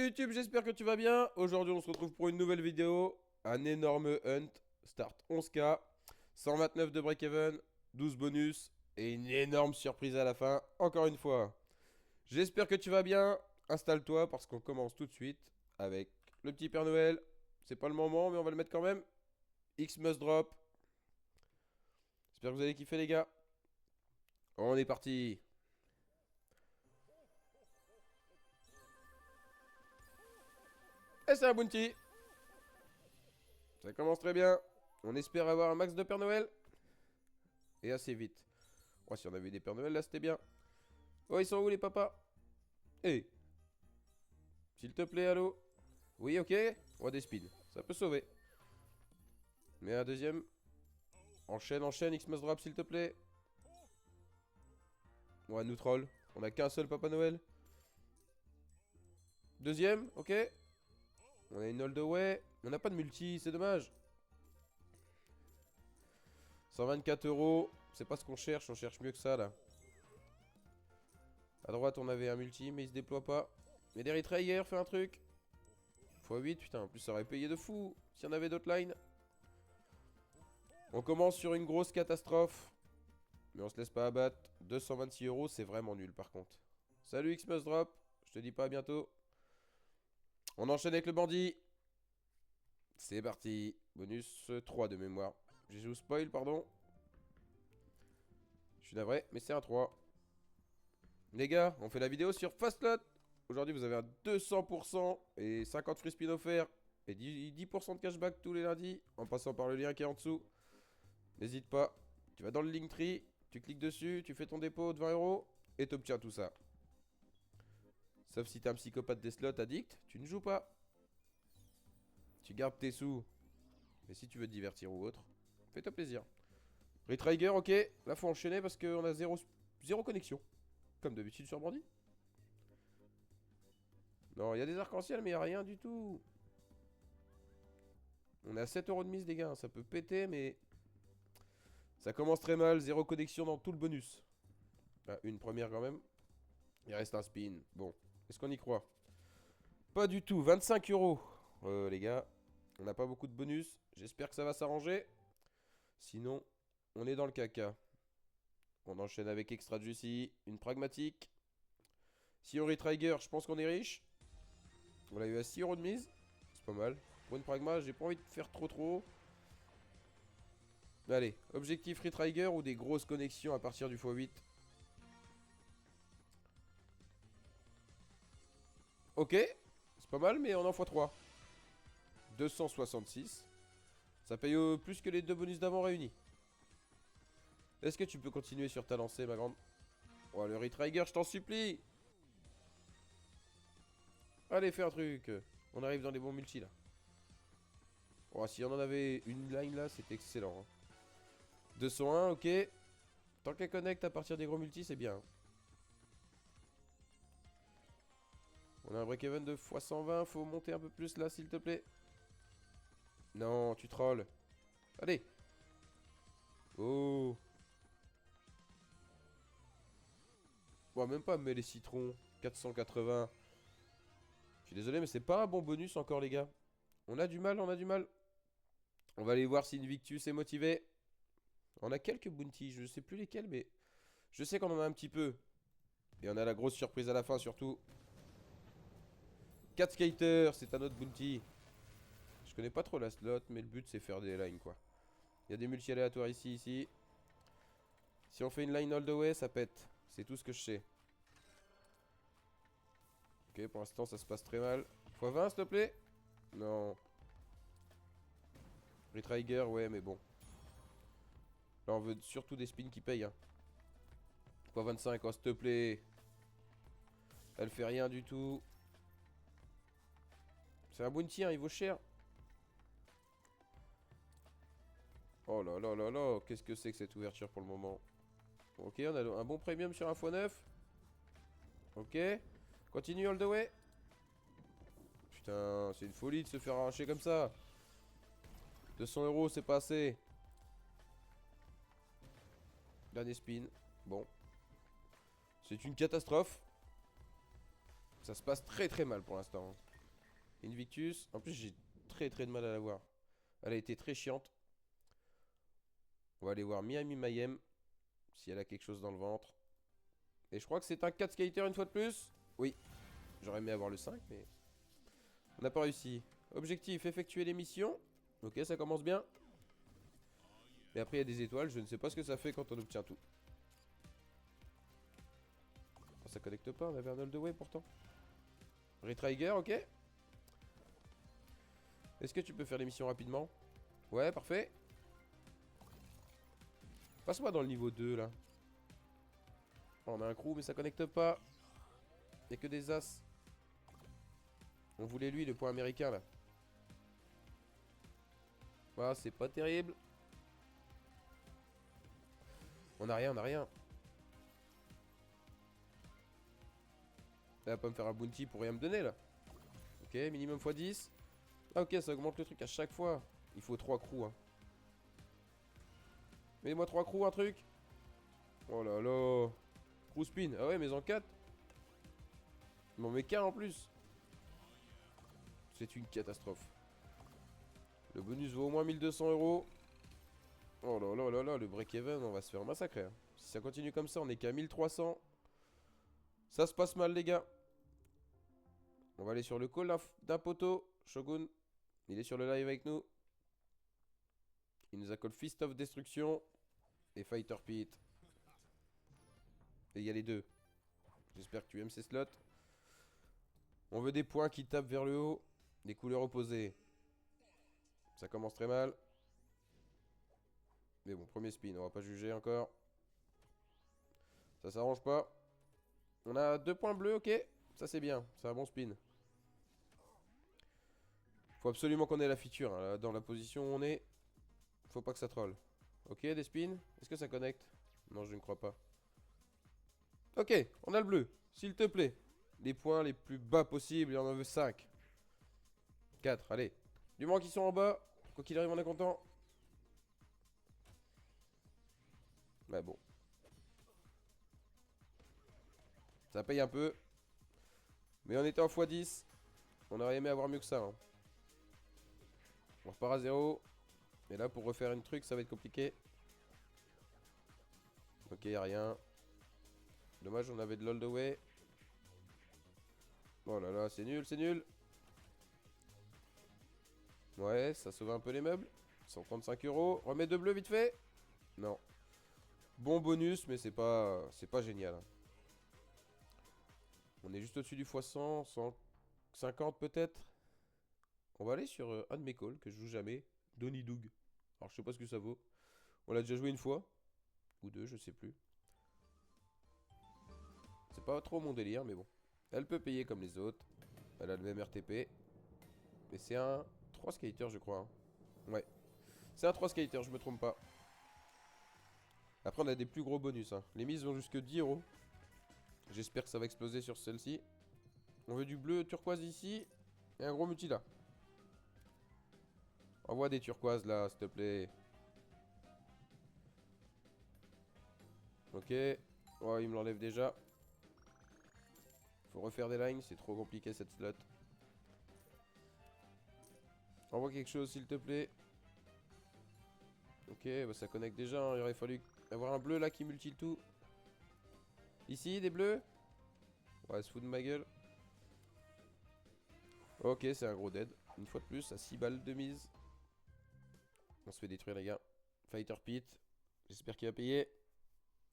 YouTube, j'espère que tu vas bien. Aujourd'hui, on se retrouve pour une nouvelle vidéo. Un énorme hunt. Start 11K, 129 de break-even, 12 bonus et une énorme surprise à la fin, encore une fois. J'espère que tu vas bien. Installe-toi parce qu'on commence tout de suite avec le petit Père Noël. C'est pas le moment, mais on va le mettre quand même. X must drop. J'espère que vous allez kiffer, les gars. On est parti. Et c'est un bounty. Ça commence très bien. On espère avoir un max de Père Noël. Et assez vite. Oh, si on avait des Pères Noël là, c'était bien. Oh, ils sont où les papas? Eh, s'il te plaît, allô? Oui, ok. Oh, des spins. Ça peut sauver. Mais un deuxième. Enchaîne, enchaîne, X must drop, s'il te plaît. Ouais, nous troll. On a qu'un seul Papa Noël. Deuxième, ok. On a une hold away. On n'a pas de multi, c'est dommage. 124 euros. C'est pas ce qu'on cherche, on cherche mieux que ça là. À droite, on avait un multi, mais il se déploie pas. Mais des retrayers, fais un truc. x8, putain, en plus ça aurait payé de fou s'il y en avait d'autres lines. On commence sur une grosse catastrophe. Mais on se laisse pas abattre. 226 euros, c'est vraiment nul par contre. Salut X must drop. Je te dis pas à bientôt. On enchaîne avec le bandit. C'est parti. Bonus 3 de mémoire. J'ai joué spoil, pardon. Je suis navré, mais c'est un 3. Les gars, on fait la vidéo sur Fastlot. Aujourd'hui, vous avez un 200% et 50 free spin offerts. Et 10% de cashback tous les lundis. En passant par le lien qui est en dessous. N'hésite pas. Tu vas dans le Linktree. Tu cliques dessus. Tu fais ton dépôt de 20 euros. Et t'obtiens tout ça. Sauf si t'es un psychopathe des slots addict. Tu ne joues pas. Tu gardes tes sous. Mais si tu veux te divertir ou autre, fais-toi plaisir. Retrigger, ok. Là, faut enchaîner parce qu'on a zéro connexion. Comme d'habitude sur Brandy. Non, il y a des arcs-en-ciel, mais il n'y a rien du tout. On est à 7 euros de mise, les gars. Ça peut péter, mais ça commence très mal. Zéro connexion dans tout le bonus. Ah, une première quand même. Il reste un spin. Bon, est-ce qu'on y croit? Pas du tout. 25 euros. Les gars, on n'a pas beaucoup de bonus. J'espère que ça va s'arranger. Sinon, on est dans le caca. On enchaîne avec Extra Juicy. Une pragmatique. Si on retrigger, je pense qu'on est riche. On l'a eu à 6 euros de mise. C'est pas mal. Pour une pragma, j'ai pas envie de faire trop. Allez, objectif retrigger ou des grosses connexions à partir du x8. Ok, c'est pas mal, mais on en x3. 266. Ça paye plus que les deux bonus d'avant réunis. Est-ce que tu peux continuer sur ta lancée, ma grande? Oh, le retrigger, je t'en supplie. Allez, fais un truc. On arrive dans les bons multis, là. Oh, si on en avait une line, là, c'était excellent. Hein. 201, ok. Tant qu'elle connecte à partir des gros multis, c'est bien. On a un break-even de x120. Faut monter un peu plus, là, s'il te plaît. Non, tu trolls. Allez. Oh. Bon, même pas, mais les citrons. 480. Je suis désolé, mais c'est pas un bon bonus encore, les gars. On a du mal, on a du mal. On va aller voir si Invictus est motivé. On a quelques bounties, je sais plus lesquels, mais je sais qu'on en a un petit peu. Et on a la grosse surprise à la fin, surtout. 4 skaters, c'est un autre bounty. Je connais pas trop la slot, mais le but c'est faire des lines, quoi. Il y a des multi aléatoires ici. Si on fait une line all the way, ça pète. C'est tout ce que je sais. Ok, pour l'instant ça se passe très mal. x20 s'il te plaît. Non. Retrigger, ouais, mais bon. Là on veut surtout des spins qui payent. Hein. x25, oh s'il te plaît. Elle fait rien du tout. C'est un bounty, hein, il vaut cher. Oh là là là là, qu'est-ce que c'est que cette ouverture pour le moment? Ok, on a un bon premium sur un x9. Ok. Continue all the way. Putain, c'est une folie de se faire arracher comme ça. 200 euros, c'est pas assez. Dernier spin. Bon. C'est une catastrophe. Ça se passe très mal pour l'instant. Invictus. En plus, j'ai très de mal à la voir. Elle a été très chiante. On va aller voir Miami Mayhem. Si elle a quelque chose dans le ventre. Et je crois que c'est un 4 skater une fois de plus. Oui. J'aurais aimé avoir le 5, mais on n'a pas réussi. Objectif, effectuer les missions. Ok, ça commence bien. Et après, il y a des étoiles. Je ne sais pas ce que ça fait quand on obtient tout. Oh, ça connecte pas, on avait un all the way pourtant. Retrigger, ok. Est-ce que tu peux faire les missions rapidement? Ouais, parfait. Passe-moi dans le niveau 2 là. Oh, on a un crew, mais ça connecte pas. Il n'y a que des as. On voulait lui, le point américain là. Ah, c'est pas terrible. On a rien, on a rien. Elle va pas me faire un bounty pour rien me donner là. Ok, minimum x10. Ah ok, ça augmente le truc à chaque fois. Il faut 3 crews hein. Mets-moi 3 crews, un truc. Oh là là. Crew spin. Ah ouais, mais en 4. Il m'en met qu'un en plus. C'est une catastrophe. Le bonus vaut au moins 1200 euros. Oh là là là là, le break-even, on va se faire massacrer hein. Si ça continue comme ça, on est qu'à 1300. Ça se passe mal les gars. On va aller sur le call d'un poteau. Shogun, il est sur le live avec nous. Il nous a call Fist of Destruction et Fighter Pit. Et il y a les deux. J'espère que tu aimes ces slots. On veut des points qui tapent vers le haut. Des couleurs opposées. Ça commence très mal. Mais bon, premier spin, on va pas juger encore. Ça s'arrange pas. On a 2 points bleus, ok. Ça c'est bien, c'est un bon spin. Faut absolument qu'on ait la feature hein. Dans la position où on est. Faut pas que ça troll. Ok, des spins. Est-ce que ça connecte? Non, je ne crois pas. Ok, on a le bleu. S'il te plaît. Les points les plus bas possibles, et on en veut 5. 4, allez. Du moment qu'ils sont en bas, quoi qu'il arrive, on est content. Bah bon. Ça paye un peu. Mais on était en x10. On aurait aimé avoir mieux que ça. Hein. On repart à 0. Mais là, pour refaire une truc, ça va être compliqué. Ok, y'a rien. Dommage, on avait de l'all the way. Oh là là, c'est nul, c'est nul. Ouais, ça sauve un peu les meubles. 135 euros. Remets 2 bleus vite fait. Non. Bon bonus, mais c'est pas génial. Hein. On est juste au-dessus du x100, 150 peut-être. On va aller sur un de mes calls que je joue jamais. Donny Doug. Alors je sais pas ce que ça vaut. On l'a déjà joué une fois. Ou deux, je sais plus. C'est pas trop mon délire, mais bon. Elle peut payer comme les autres. Elle a le même RTP. Mais c'est un 3 skater, je crois. Hein. Ouais. C'est un 3 skater, je me trompe pas. Après, on a des plus gros bonus. Hein. Les mises vont jusque 10 euros. J'espère que ça va exploser sur celle-ci. On veut du bleu turquoise ici. Et un gros multi là. Envoie des turquoises là, s'il te plaît. Ok. Oh, il me l'enlève déjà. Faut refaire des lines, c'est trop compliqué cette slot. Envoie quelque chose, s'il te plaît. Ok, bah ça connecte déjà. Hein. Il aurait fallu avoir un bleu là qui multi le tout. Ici, des bleus. Ouais, se fout de ma gueule. Ok, c'est un gros dead. Une fois de plus, à 6 balles de mise. On se fait détruire, les gars. Fighter Pit. J'espère qu'il va payer.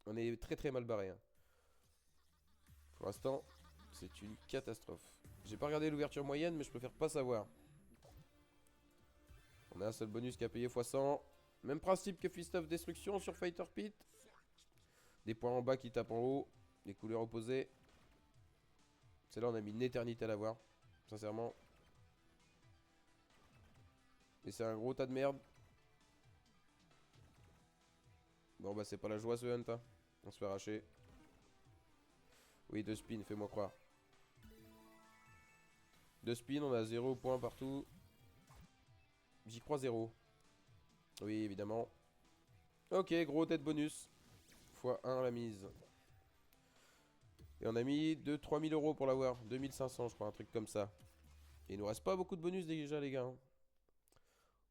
On est très mal barré. Hein. Pour l'instant, c'est une catastrophe. J'ai pas regardé l'ouverture moyenne, mais je préfère pas savoir. On a un seul bonus qui a payé x100. Même principe que Fist of Destruction sur Fighter Pit. Des points en bas qui tapent en haut. Des couleurs opposées. Celle-là, on a mis une éternité à l'avoir. Sincèrement. Et c'est un gros tas de merde. Bon, bah, c'est pas la joie ce hunt. Hein. On se fait arracher. Oui, 2 spins, fais-moi croire. 2 spins, on a 0 points partout. J'y crois 0. Oui, évidemment. Ok, gros tête bonus. x1 la mise. Et on a mis 2-3 000 euros pour l'avoir. 2500, je crois, un truc comme ça. Il nous reste pas beaucoup de bonus déjà, les gars, hein.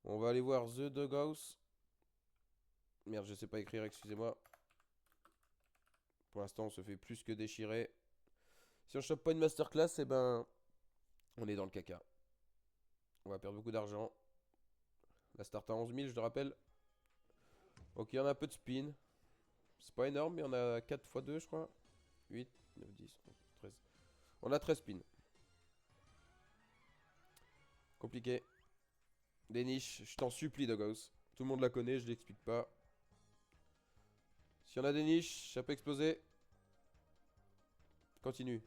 On va aller voir The Doghouse. Merde, je sais pas écrire, excusez-moi. Pour l'instant, on se fait plus que déchirer. Si on chope pas une masterclass, eh ben, on est dans le caca. On va perdre beaucoup d'argent. La start à 11 000, je le rappelle. Ok, on a un peu de spin. C'est pas énorme, mais on a 4 x 2, je crois. 8, 9, 10, 11, 13. On a 13 spins. Compliqué. Des niches, je t'en supplie, Doghouse. Tout le monde la connaît, je l'explique pas. Si on a des niches, ça peut exploser. Continue.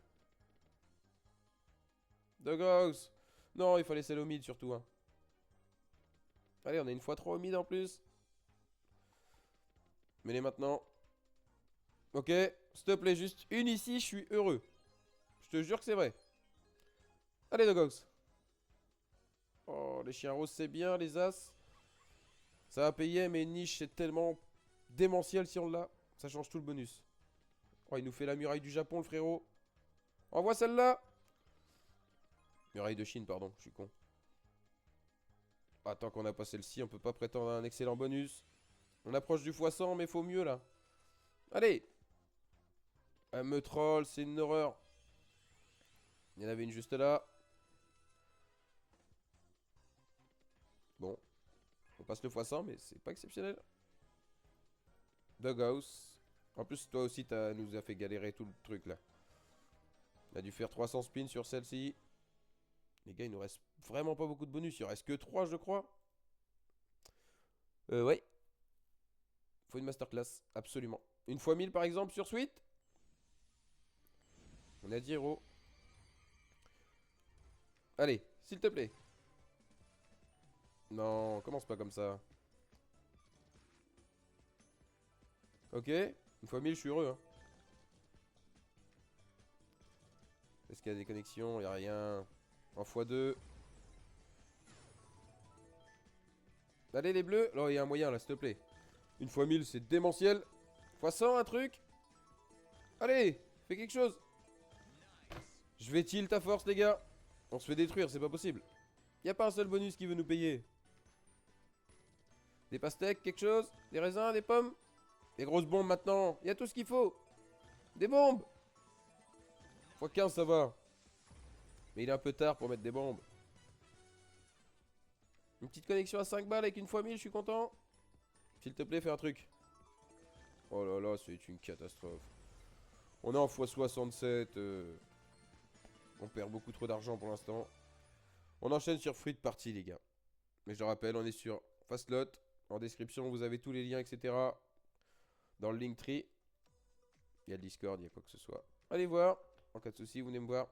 Doghouse. Non, il faut laisser le mid surtout, hein. Allez, on a une x3 au mid en plus. Mets-les maintenant. Ok, s'il te plaît, juste une ici, je suis heureux. Je te jure que c'est vrai. Allez, Doghouse. Oh, les chiens roses, c'est bien, les as. Ça va payer, mais une niche, c'est tellement démentiel si on l'a. Ça change tout le bonus. Oh, il nous fait la muraille du Japon, le frérot. Envoie celle-là. Muraille de Chine, pardon, je suis con. Attends qu'on a pas celle-ci, on peut pas prétendre à un excellent bonus. On approche du x100, mais faut mieux là. Allez. Un me troll, c'est une horreur. Il y en avait une juste là. Bon. On passe le x100, mais c'est pas exceptionnel. Doghouse. En plus, toi aussi, nous as fait galérer tout le truc là. On a dû faire 300 spins sur celle-ci. Les gars, il nous reste vraiment pas beaucoup de bonus. Il reste que 3, je crois. Ouais. Faut une masterclass, absolument. Une fois 1000 par exemple sur suite. On a dit héros. Allez, s'il te plaît. Non, commence pas comme ça. Ok, une fois 1000, je suis heureux, hein. Est-ce qu'il y a des connexions? Il n'y a rien. En x2. Allez, les bleus. Non, il y a un moyen là, s'il te plaît. Une fois 1000, c'est démentiel. Fois 100, un truc. Allez, fais quelque chose. Je vais tilt à force, les gars. On se fait détruire, c'est pas possible. Y a pas un seul bonus qui veut nous payer. Des pastèques, quelque chose. Des raisins, des pommes. Des grosses bombes maintenant. Y a tout ce qu'il faut. Des bombes. x15, ça va. Mais il est un peu tard pour mettre des bombes. Une petite connexion à 5 balles avec une fois 1000, je suis content. S'il te plaît, fais un truc. Oh là là, c'est une catastrophe. On est en x67. On perd beaucoup trop d'argent pour l'instant. On enchaîne sur Fruit Party, les gars. Mais je le rappelle, on est sur Fastlot. En description, vous avez tous les liens, etc. Dans le Linktree. Il y a le Discord, il y a quoi que ce soit. Allez voir. En cas de souci, vous venez me voir.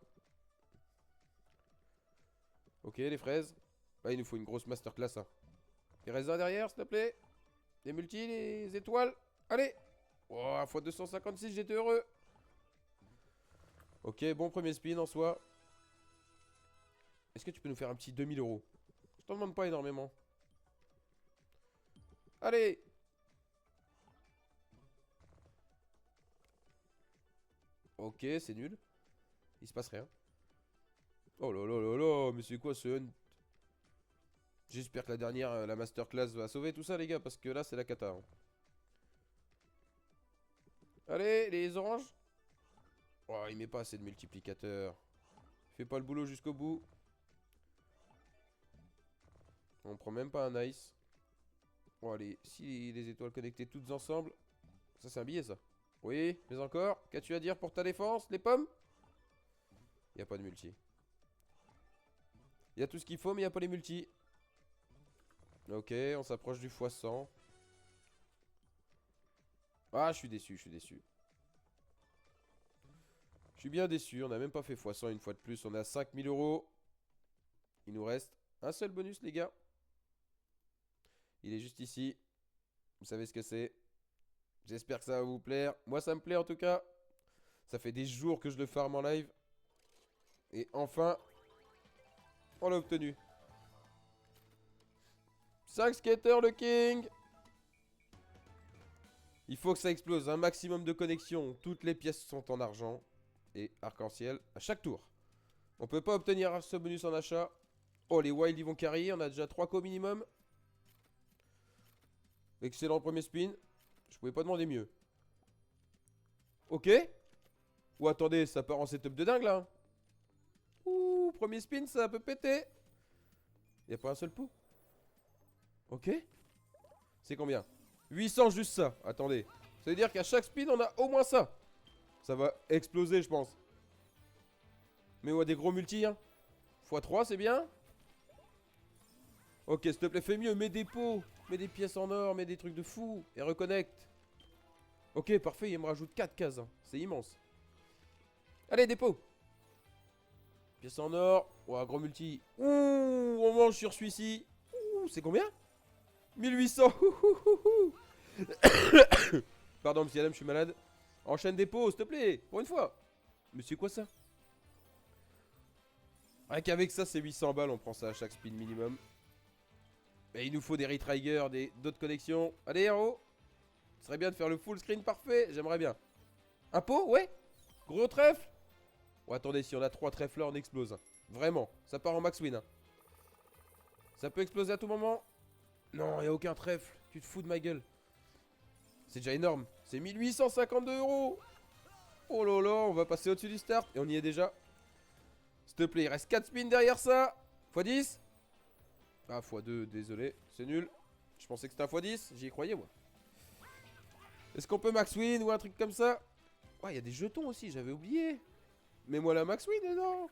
Ok, les fraises. Là, il nous faut une grosse masterclass, hein. Des raisins derrière, s'il te plaît. Des multis, des étoiles. Allez. Oh, fois 256, j'étais heureux. Ok, bon premier spin en soi. Est-ce que tu peux nous faire un petit 2000 euros? Je t'en demande pas énormément. Allez. Ok, c'est nul. Il se passe rien. Oh là là là là, mais c'est quoi ce hunt? J'espère que la dernière, la masterclass va sauver tout ça, les gars, parce que là, c'est la cata, hein. Allez, les oranges. Oh, il met pas assez de multiplicateurs. Il fait pas le boulot jusqu'au bout. On prend même pas un ice. Bon, allez, si les étoiles connectées toutes ensemble. Ça, c'est un billet, ça. Oui, mais encore. Qu'as-tu à dire pour ta défense? Les pommes? Y a pas de multi. Y a tout ce qu'il faut, mais y a pas les multis. Ok, on s'approche du x100. Ah, je suis déçu, je suis déçu. Je suis bien déçu, on a même pas fait x100 une fois de plus. On est à 5000 euros. Il nous reste un seul bonus, les gars. Il est juste ici. Vous savez ce que c'est. J'espère que ça va vous plaire. Moi, ça me plaît en tout cas. Ça fait des jours que je le farm en live. Et enfin, on l'a obtenu. 5 skaters, le king. Il faut que ça explose. Un maximum de connexions. Toutes les pièces sont en argent. Et arc-en-ciel à chaque tour. On peut pas obtenir ce bonus en achat. Oh, les wild ils vont carry. On a déjà 3 co minimum. Excellent premier spin. Je pouvais pas demander mieux. Ok. Ou attendez, ça part en setup de dingue là. Ouh, premier spin, ça peut péter. Y'a pas un seul pot. Ok. C'est combien? 800 juste ça. Attendez. Ça veut dire qu'à chaque spin, on a au moins ça. Ça va exploser, je pense. Mais ouais, des gros multi, hein. x3, c'est bien. Ok, s'il te plaît, fais mieux. Mets des pots. Mets des pièces en or. Mets des trucs de fou. Et reconnecte. Ok, parfait. Il me rajoute 4 cases. Hein. C'est immense. Allez, des pots. Pièces en or. Ouais, gros multi. Ouh, on mange sur celui-ci. Ouh, c'est combien? 1800. Pardon, monsieur Adam, je suis malade. Enchaîne des pots, s'il te plaît. Pour une fois. Mais c'est quoi ça? Rien qu'avec ça, c'est 800 balles. On prend ça à chaque spin minimum. Et il nous faut des retrigger, d'autres connexions. Allez, héros. Ce serait bien de faire le full screen parfait. J'aimerais bien. Un pot? Ouais. Gros trèfle. Oh, attendez, si on a 3 trèfles là, on explose. Vraiment. Ça part en max win. Hein. Ça peut exploser à tout moment. Non, y a aucun trèfle. Tu te fous de ma gueule. C'est déjà énorme. C'est 1852 euros. Oh là là, on va passer au-dessus du start. Et on y est déjà. S'il te plaît, il reste 4 spins derrière ça. x10. Ah, x2, désolé. C'est nul. Je pensais que c'était un x10. J'y croyais, moi. Est-ce qu'on peut max win ou un truc comme ça? Ouais, il y a des jetons aussi, j'avais oublié. Mets-moi la max win, non.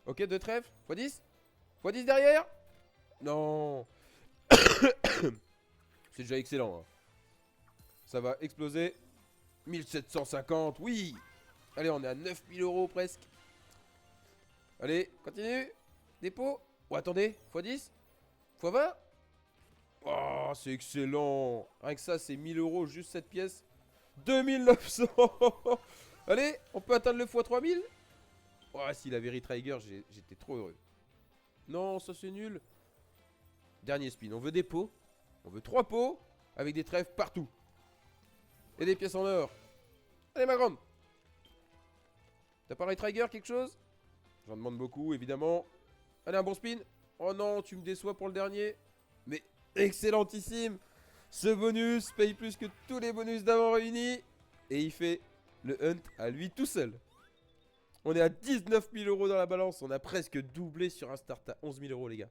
Ok, 2 trèfles. x10. x10 derrière. Non. C'est déjà excellent. Hein. Ça va exploser. 1750, oui. Allez, on est à 9000 euros presque. Allez, continue. Dépôt. Oh, attendez. x10. x20. Oh, c'est excellent. Rien que ça, c'est 1000 euros, juste cette pièce. 2900. Allez, on peut atteindre le x3000. Oh, s'il avait retrigger, j'étais trop heureux. Non, ça c'est nul. Dernier spin. On veut des pots. On veut 3 pots avec des trèfles partout. Et des pièces en or. Allez, ma grande. T'as pas retrigger quelque chose? J'en demande beaucoup, évidemment. Allez, un bon spin. Oh non, tu me déçois pour le dernier. Mais excellentissime. Ce bonus paye plus que tous les bonus d'avant réunis. Et il fait le hunt à lui tout seul. On est à 19 000 euros dans la balance. On a presque doublé sur un start à 11 000 euros, les gars.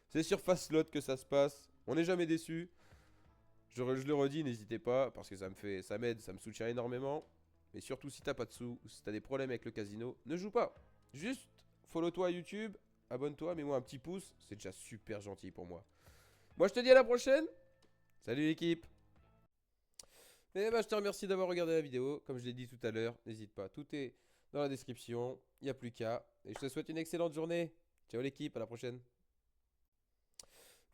C'est sur Fastlot que ça se passe. On n'est jamais déçu. Je le redis, n'hésitez pas. Parce que ça m'aide, ça me soutient énormément. Mais surtout, si t'as pas de sous, ou si t'as des problèmes avec le casino, ne joue pas. Juste, follow-toi à YouTube. Abonne-toi, mets-moi un petit pouce. C'est déjà super gentil pour moi. Moi, je te dis à la prochaine. Salut l'équipe. Et bah, je te remercie d'avoir regardé la vidéo. Comme je l'ai dit tout à l'heure, n'hésite pas. Tout est dans la description. Il n'y a plus qu'à. Et je te souhaite une excellente journée. Ciao l'équipe, à la prochaine.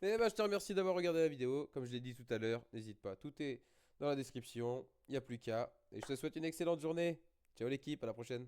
Et bah, je te remercie d'avoir regardé la vidéo. Comme je l'ai dit tout à l'heure, n'hésite pas. Tout est dans la description. Il n'y a plus qu'à. Et je te souhaite une excellente journée. Ciao l'équipe, à la prochaine.